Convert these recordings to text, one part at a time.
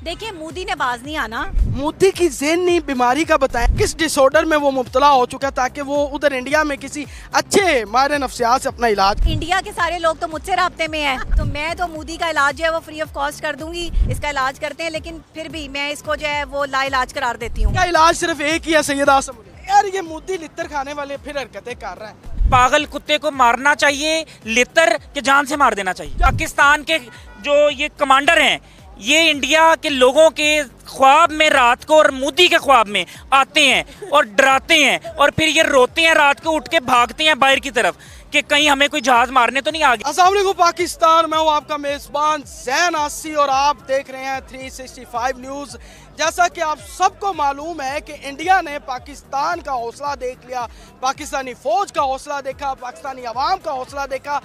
देखिए मोदी ने बाज नहीं आना। मोदी की ज़हनी बीमारी का बताएं, किस डिसऑर्डर में वो मुब्तला हो चुका है ताकि वो उधर इंडिया में किसी अच्छे माहिर नफ्सियात से अपना इलाज। इंडिया के सारे लोग तो मुझसे राब्ते में हैं, तो मैं तो मोदी का इलाज जो है वो फ्री ऑफ कॉस्ट कर दूंगी। इसका इलाज करते हैं, लेकिन फिर भी मैं इसको जो है वो लाइलाज करार देती हूँ। क्या इलाज सिर्फ एक ही है सैयदा आसम अली? यार ये मोदी लित्तर खाने वाले फिर हरकतें कर रहा है। पागल कुत्ते को मारना चाहिए, लितर के जान से मार देना चाहिए। पाकिस्तान के जो ये कमांडर हैं, ये इंडिया के लोगों के ख्वाब में रात को और मोदी के ख्वाब में आते हैं और डराते हैं, और फिर ये रोते हैं रात को, उठ के भागते हैं बाहर की तरफ कि कहीं हमें कोई जहाज मारने तो नहीं आ गया। अस्सलाम वालेकुम पाकिस्तान, मैं हूँ आपका मेज़बान ज़ैन आसी और आप देख रहे हैं 365 न्यूज़। जैसा कि आप सबको मालूम है कि इंडिया ने पाकिस्तान का हौसला देख लिया, पाकिस्तानी फ़ौज का हौसला देखा, पाकिस्तानी अवाम का हौसला देखा,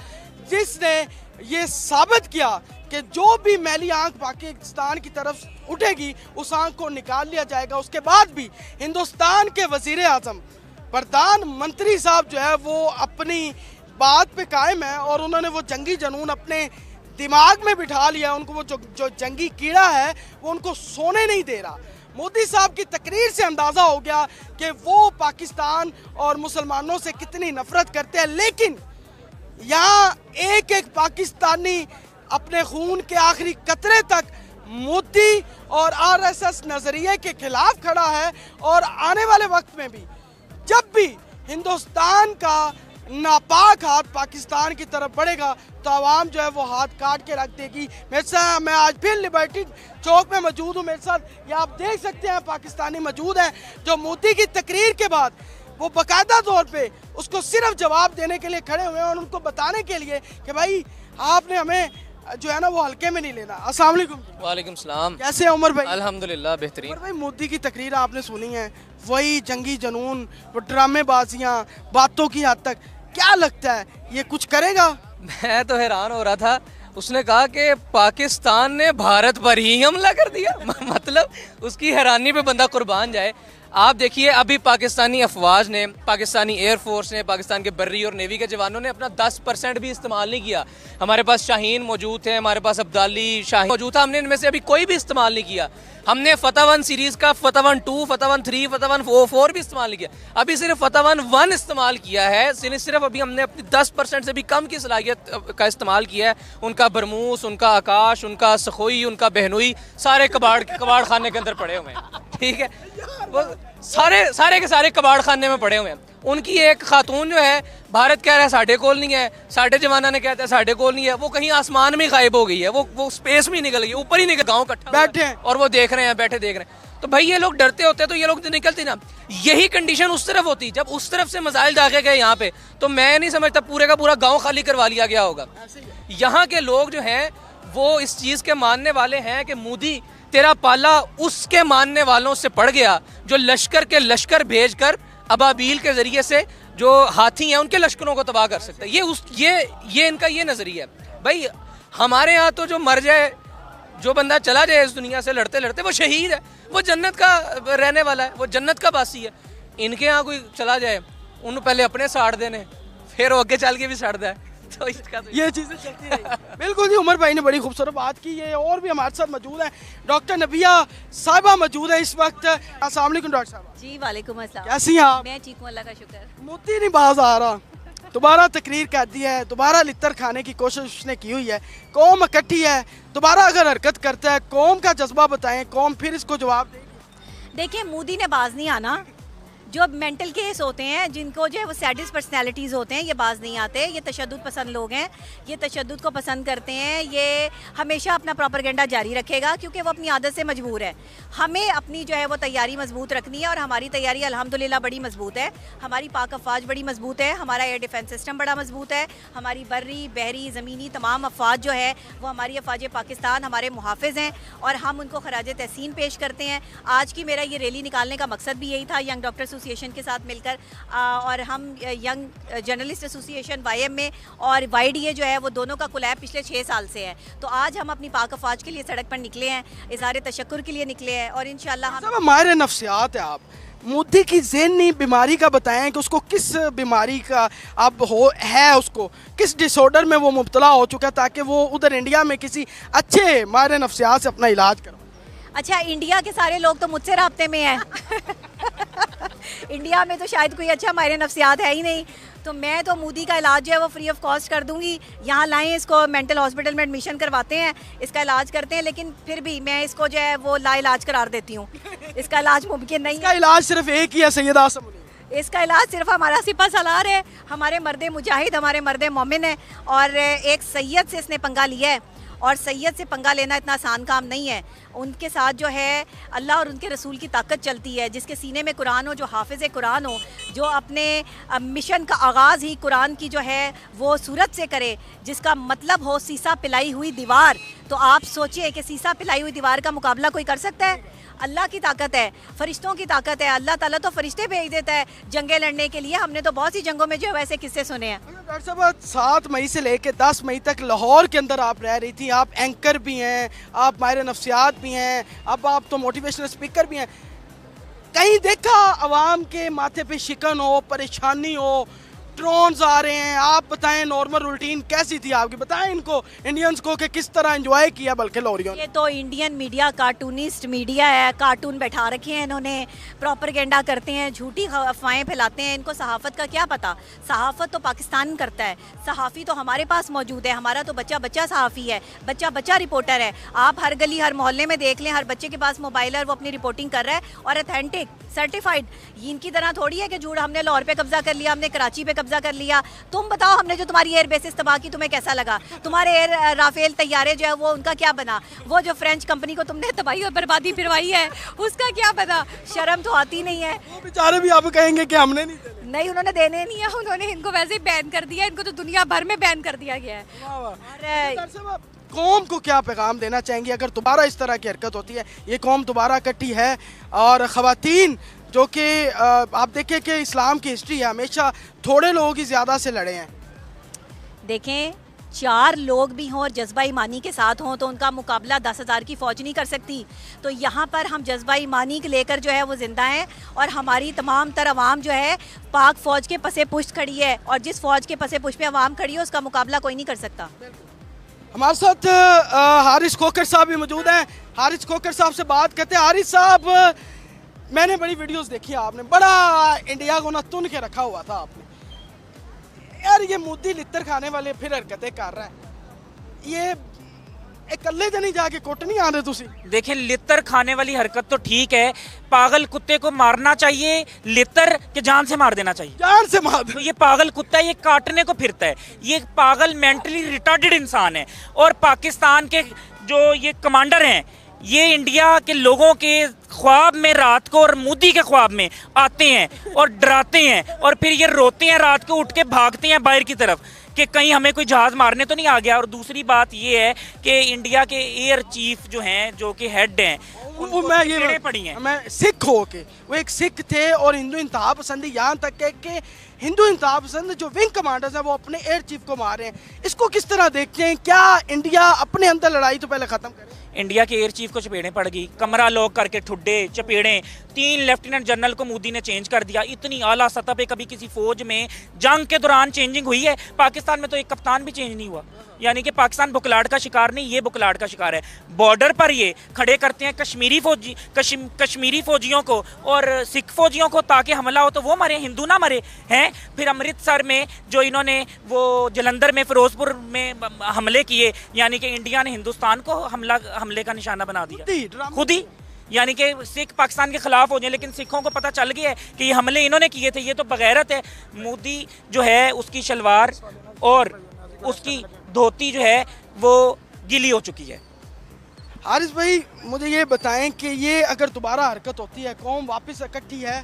जिसने ये साबित किया कि जो भी मैली आंख पाकिस्तान की तरफ उठेगी उस आंख को निकाल लिया जाएगा। उसके बाद भी हिंदुस्तान के वज़ीर आज़म प्रधानमंत्री साहब जो है वो अपनी बात पे कायम है और उन्होंने वो जंगी जनून अपने दिमाग में बिठा लिया। उनको वो जो जंगी कीड़ा है वो उनको सोने नहीं दे रहा। मोदी साहब की तकरीर से अंदाज़ा हो गया कि वो पाकिस्तान और मुसलमानों से कितनी नफरत करते हैं, लेकिन यहाँ एक एक पाकिस्तानी अपने खून के आखिरी कतरे तक मोदी और आरएसएस नजरिए के खिलाफ खड़ा है। और आने वाले वक्त में भी जब भी हिंदुस्तान का नापाक हाथ पाकिस्तान की तरफ बढ़ेगा तो आवाम जो है वो हाथ काट के रख देगी। मेरे साथ मैं आज फिर लिबर्टी चौक में मौजूद हूँ। मेरे साथ ये आप देख सकते हैं पाकिस्तानी मौजूद हैं जो मोदी की तकरीर के बाद वो बाकायदा तौर पे उसको सिर्फ जवाब देने के लिए खड़े हुए हैं और उनको बताने के लिए कि भाई आपने हमें जो है ना वो हल्के में नहीं लेना। अस्सलाम वालेकुम। वालेकुम सलाम। कैसे हैं उमर भाई? अल्हम्दुलिल्लाह बेहतरीन। उमर भाई, मोदी की तकरीर आपने सुनी है, वही जंगी जनून, वो ड्रामेबाजियाँ, बातों की हद तक, क्या लगता है ये कुछ करेगा? मैं तो हैरान हो रहा था, उसने कहा कि पाकिस्तान ने भारत पर ही हमला कर दिया। मतलब उसकी हैरानी पे बंदा कुर्बान जाए। आप देखिए, अभी पाकिस्तानी अफवाज ने, पाकिस्तानी एयरफोर्स ने, पाकिस्तान के बर्री और नेवी के जवानों ने अपना 10% भी इस्तेमाल नहीं किया। हमारे पास शाहीन मौजूद थे, हमारे पास अब्दाली शाहीन मौजूद था, हमने इनमें से अभी कोई भी इस्तेमाल नहीं किया। हमने फतह 1 सीरीज़ का फतह 1 2, फतह 1 3, फतह 1 4 भी इस्तेमाल नहीं किया। अभी सिर्फ फतह 1 1 इस्तेमाल किया है। सिर्फ अभी हमने अपनी 10% से भी कम की सलाहियत का इस्तेमाल किया है। उनका बरमूस, उनका आकाश, उनका सखोई, उनका बहनोई सारे कबाड़ खाने के अंदर पड़े हुए हैं। ठीक है, वो सारे के सारे कबाड़ खाने में पड़े हुए हैं। उनकी एक खातून जो है, भारत कह रहा है साढ़े कोल नहीं है, साढ़े जमाना ने कहता है साढ़े कोल नहीं है, वो कहीं आसमान में गायब हो गई है, वो स्पेस में निकल गई, ऊपर ही निकल, गाँव इकट्ठा बैठे हैं और वो देख रहे हैं, बैठे देख रहे हैं। तो भाई ये लोग डरते होते तो ये लोग तो निकलते ना। यही कंडीशन उस तरफ होती, जब उस तरफ से मिसाइल दागे गए यहाँ पे, तो मैं नहीं समझता पूरे का पूरा गाँव खाली करवा लिया गया होगा। यहाँ के लोग जो हैं वो इस चीज़ के मानने वाले हैं कि मोदी तेरा पाला उसके मानने वालों से पड़ गया जो लश्कर भेजकर अबाबील के जरिए से जो हाथी हैं उनके लश्करों को तबाह कर सकते हैं। ये इनका ये नजरिया है। भाई हमारे यहाँ तो जो मर जाए, जो बंदा चला जाए इस दुनिया से लड़ते लड़ते, वो शहीद है, वो जन्नत का रहने वाला है, वो जन्नत का बासी है। इनके यहाँ कोई चला जाए, उन्हें पहले अपने साड़ देने, फिर वो आगे चल के भी साड़ता है। तो इसका तो ये चीज़ें चलती रही। बिल्कुल जी, उमर भाई ने बड़ी खूबसूरत बात की है। और भी हमारे साथ मौजूद हैं, डॉक्टर नबिया साहिबा मौजूद है इस वक्त। अस्सलाम वालेकुम डॉक्टर साहब। जी वालेकुम अस्सलाम। कैसी हैं आप? मैं ठीक हूँ, अल्लाह का शुक्र। मोदी नहीं बाज आ रहा, दोबारा तकरीर कर दी है, दोबारा लित्तर खाने की कोशिश उसने की हुई है। कौम इकट्ठी है, दोबारा अगर हरकत करता है, कौम का जज्बा बताएं, कौम फिर इसको जवाब देगी। देखिए मोदी ने बाज नहीं आना। जो मेंटल केस होते हैं, जिनको जो है वो सैडिस्ट पर्सनैलिटीज़ होते हैं, ये बाज नहीं आते। ये तशद्दुद पसंद लोग हैं, ये तशद्दुद को पसंद करते हैं। ये हमेशा अपना प्रोपेगेंडा जारी रखेगा क्योंकि वो अपनी आदत से मजबूर है। हमें अपनी जो है वो तैयारी मजबूत रखनी है और हमारी तैयारी अल्हम्दुलिल्लाह बड़ी मजबूत है। हमारी पाक अफवाज बड़ी मजबूत है, हमारा एयर डिफेंस सिस्टम बड़ा मजबूत है, हमारी बर्री बहरी ज़मीनी तमाम अफवाज जो है वो हमारी अफवाज पाकिस्तान हमारे मुहाफ़िज़ हैं और हम उनको खराज तहसीन पेश करते हैं। आज की मेरा ये रैली निकालने का मकसद भी यही था, यंग डॉक्टर एसोसिएशन के साथ मिलकर, और हम यंग जर्नलिस्ट एसोसिएशन YM में और YDA जो है वो दोनों का कुलैब पिछले 6 साल से है। तो आज हम अपनी पाक अफवाज के लिए सड़क पर निकले हैं, इज़हार तशक्कुर के लिए निकले हैं और इंशाल्लाह हम माहिर नफ्सियात है आप। मोदी की ज़हनी बीमारी का बताएं कि उसको किस बीमारी का अब है, उसको किस डिसऑर्डर में वो मुब्तला हो चुका है ताकि वो उधर इंडिया में किसी अच्छे माहिर नफ्सियात से अपना इलाज करो। अच्छा, इंडिया के सारे लोग तो मुझसे राब्ते में हैं। इंडिया में तो शायद कोई अच्छा माहिर नफ्सियात है ही नहीं, तो मैं तो मोदी का इलाज जो है वो फ्री ऑफ कॉस्ट कर दूंगी। यहाँ लाएं इसको, मेंटल हॉस्पिटल में एडमिशन करवाते हैं, इसका इलाज करते हैं, लेकिन फिर भी मैं इसको जो है वो लाइलाज करार देती हूँ। इसका इलाज मुमकिन नहीं इसका है। इलाज सिर्फ एक ही है, सैयदा आसिम मुनीर। इसका इलाज सिर्फ हमारा सिपा सलार है, हमारे मर्द मुजाहिद, हमारे मर्द मोमिन है, और एक सैयद से इसने पंगा लिया है, और सैयद से पंगा लेना इतना आसान काम नहीं है। उनके साथ जो है अल्लाह और उनके रसूल की ताकत चलती है, जिसके सीने में कुरान हो, जो हाफिज़ कुरान हो, जो अपने मिशन का आगाज़ ही कुरान की जो है वो सूरत से करे, जिसका मतलब हो सीसा पिलाई हुई दीवार। तो आप सोचिए कि सीसा पिलाई हुई दीवार का मुकाबला कोई कर सकता है? अल्लाह की ताकत है, फरिश्तों की ताकत है। अल्लाह ताला तो फरिश्ते भेज देता है जंगें लड़ने के लिए। हमने तो बहुत सी जंगों में जो है वैसे किस्से सुने हैं। डॉक्टर साहब, 7 मई से लेकर 10 मई तक लाहौर के अंदर आप रह रही थी, आप एंकर भी हैं, आप माहिर नफ्सियात भी हैं, अब आप तो मोटिवेशनल स्पीकर भी हैं। कहीं देखा आवाम के माथे पे शिकन हो, परेशानी हो, ड्रोन्स आ रहे हैं? आप बताएं नॉर्मल रूटीन कैसी थी आपकी, बताएं इनको इंडियंस को कि किस तरह एंजॉय किया बल्कि लाहौरियों ने। ये तो इंडियन मीडिया कार्टूनिस्ट मीडिया है, कार्टून बैठा रखे हैं इन्होंने, प्रोपेगेंडा करते हैं, झूठी अफवाहें फैलाते हैं। इनको सहाफ़त का क्या पता? सहाफ़त तो पाकिस्तान करता है, सहाफ़ी तो हमारे पास मौजूद है, हमारा तो बच्चा बच्चा सहाफ़ी है, बच्चा बच्चा रिपोर्टर है। आप हर गली हर मोहल्ले में देख लें, हर बच्चे के पास मोबाइल है और वो अपनी रिपोर्टिंग कर रहा है, और अथेंटिक सर्टिफाइड। इनकी तरह थोड़ी है कि झूठ हमने लाहौर पे कब्जा कर लिया, हमने कराची पे कब्जा कर लिया। तुम बताओ, हमने जो तुम्हारी एयर बेसिस तबाह की, तुम्हें कैसा लगा? तुम्हारे एयर राफेल तैयारे जो है वो उनका क्या बना? वो जो फ्रेंच कंपनी को तुमने तबाही और बर्बादी फिरवाई है, उसका क्या बना? शर्म तो आती नहीं है। वो बेचारे भी आप कहेंगे कि हमने नहीं देने। नहीं, उन्होंने देने नहीं है, उन्होंने इनको वैसे ही बैन कर दिया, इनको तो दुनिया भर में बैन कर दिया गया है। वाह वाह। और डॉक्टर साहब, कौम को क्या पैगाम देना चाहेंगे अगर दोबारा इस तरह की हरकत होती है? ये कौम दोबारा इकट्ठी है, और ख़वातीन जो कि आप देखें कि इस्लाम की हिस्ट्री है, हमेशा थोड़े लोग ही ज़्यादा से लड़े हैं। देखें, 4 लोग भी हों और जज्बा ईमानी के साथ हों तो उनका मुकाबला 10,000 की फ़ौज नहीं कर सकती। तो यहाँ पर हम जज्बा ईमानी के लेकर जो है वो ज़िंदा हैं, और हमारी तमाम तर अवाम जो है पाक फ़ौज के पसे पुश्त खड़ी है, और जिस फ़ौज के पसे पुश्त पे अवाम खड़ी है उसका मुकाबला कोई नहीं कर सकता। हमारे साथ हारिस खोखर साहब भी मौजूद हैं। हारिस खोखर साहब से बात करते हैं। हारिस साहब, मैंने बड़ी वीडियोस देखी, आपने बड़ा इंडिया को ना तुन के रखा हुआ था आपने। यार ये मोदी लित्तर खाने वाले फिर हरकतें कर रहा है, ये इकल्ले तो नहीं जाके कुट नहीं आते तुसी? देखें, लित्तर खाने वाली हरकत तो ठीक है, पागल कुत्ते को मारना चाहिए, लित्तर के जान से मार देना चाहिए। जान से मार तो ये पागल कुत्ता है, ये काटने को फिरता है, ये पागल मेंटली रिटार्डेड इंसान है। और पाकिस्तान के जो ये कमांडर हैं, ये इंडिया के लोगों के ख्वाब में रात को और मोदी के ख्वाब में आते हैं और डराते हैं, और फिर ये रोते हैं रात को, उठ के भागते हैं बाहर की तरफ कि कहीं हमें कोई जहाज मारने तो नहीं आ गया। और दूसरी बात ये है कि इंडिया के एयर चीफ जो हैं, जो कि हेड हैं, वो मैं ये टेढ़े पड़ी हैं। मैं सिख हो के, वो एक सिख थे और हिंदू इंतहा पसंदी, यहाँ तक है कि हिंदू इंतहा पसंद जो विंग कमांडर्स हैं वो अपने एयर चीफ को मार रहे हैं। इसको किस तरह देखते हैं? क्या इंडिया अपने अंदर लड़ाई तो पहले खत्म करे? इंडिया के एयर चीफ को चपेड़ें पड़ गई, कमरा लॉक करके ठुड्डे चपेड़ें, 3 लेफ्टिनेंट जनरल को मोदी ने चेंज कर दिया। इतनी आला सतह पे कभी किसी फौज में जंग के दौरान चेंजिंग हुई है? पाकिस्तान में तो एक कप्तान भी चेंज नहीं हुआ। यानी कि पाकिस्तान बुकलाड़ का शिकार नहीं, ये बुकलाड़ का शिकार है। बॉर्डर पर ये खड़े करते हैं कश्मीरी फौजियों को और सिख फौजियों को, ताकि हमला हो तो वो मरे, हिंदू ना मरे हैं। फिर अमृतसर में जो इन्होंने वो जलंधर में, फिरोजपुर में हमले किए, यानी कि इंडिया ने हिंदुस्तान को हमले का निशाना बना दिया खुद ही। यानी कि सिख पाकिस्तान के खिलाफ हो जाए, लेकिन सिखों को पता चल गया है कि ये हमले इन्होंने किए थे, ये तो बगैरत है। मोदी जो है उसकी शलवार और उसकी धोती जो है वो गीली हो चुकी है। हारिस भाई, मुझे ये बताएं कि ये अगर दोबारा हरकत होती है, कौम वापस इकट्ठी है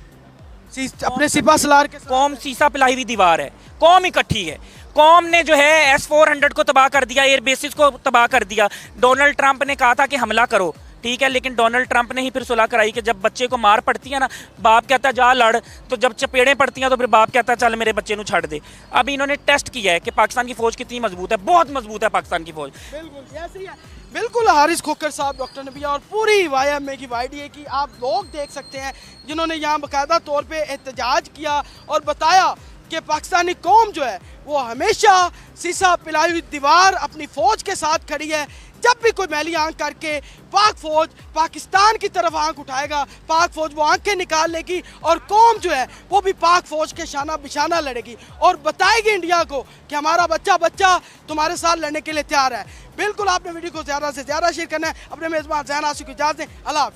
अपने सिपा सलार के साथ? कौम सीसा पिलाई हुई दीवार है, कौम इकट्ठी है। कौम ने जो है S-400 को तबाह कर दिया, एयर बेसिस को तबाह कर दिया। डोनाल्ड ट्रंप ने कहा था कि हमला करो, ठीक है, लेकिन डोनाल्ड ट्रंप ने ही फिर सुलह कराई कि जब बच्चे को मार पड़ती है ना, बाप कहता है जा लड़, तो जब चपेड़ें पड़ती हैं तो फिर बाप कहता है चल मेरे बच्चे को छाड़ दे। अब इन्होंने टेस्ट किया है कि पाकिस्तान की फौज कितनी मजबूत है, बहुत मजबूत है पाकिस्तान की फौज। बिल्कुल ऐसे ही है। बिल्कुल हारिस खोखर साहब, डॉक्टर नबिया और पूरी YMA की वाइडी की आप लोग देख सकते हैं, जिन्होंने यहाँ बाकायदा तौर पे एहतजाज किया और बताया कि पाकिस्तानी कौम जो है वो हमेशा सीसा पिलाई हुई दीवार अपनी फौज के साथ खड़ी है। जब भी कोई मैली आंख करके पाक फौज पाकिस्तान की तरफ आंख उठाएगा, पाक फौज वो आंखें निकाल लेगी और कौम जो है वो भी पाक फौज के शाना बिशाना लड़ेगी और बताएगी इंडिया को कि हमारा बच्चा तुम्हारे साथ लड़ने के लिए तैयार है। बिल्कुल आपने वीडियो को ज़्यादा से ज़्यादा शेयर करना है। अपने मेज़बान ज़ैन आसिफ को इजाज़त दें। अल्लाह हाफ़िज़।